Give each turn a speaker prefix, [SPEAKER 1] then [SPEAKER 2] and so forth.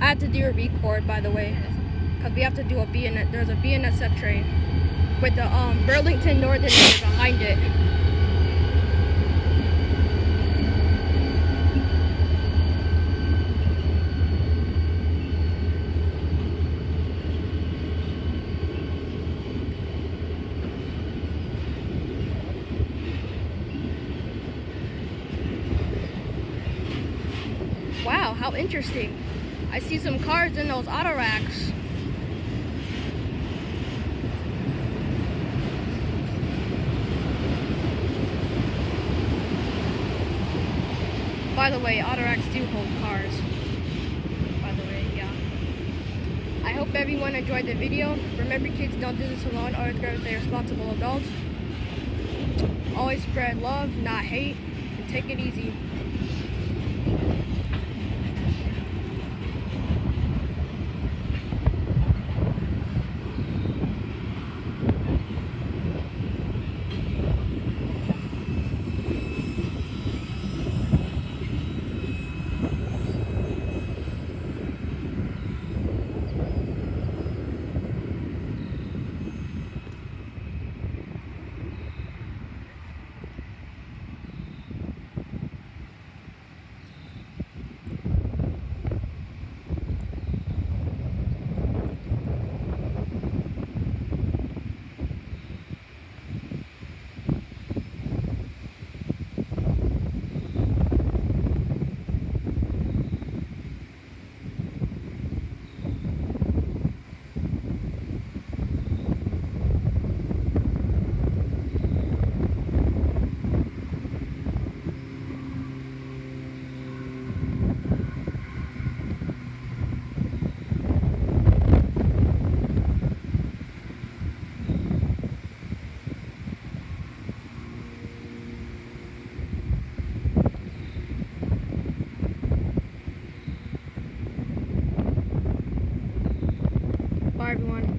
[SPEAKER 1] I had to do a record, by the way, because we have to do a BNSF. There's a BNSF train with the Burlington Northern behind it. Wow, how interesting. I see some cars in those auto racks. By the way, auto racks do hold cars. By the way, yeah. I hope everyone enjoyed the video. Remember, kids, don't do this alone. Always go with a responsible adult. Always spread love, not hate, and take it easy.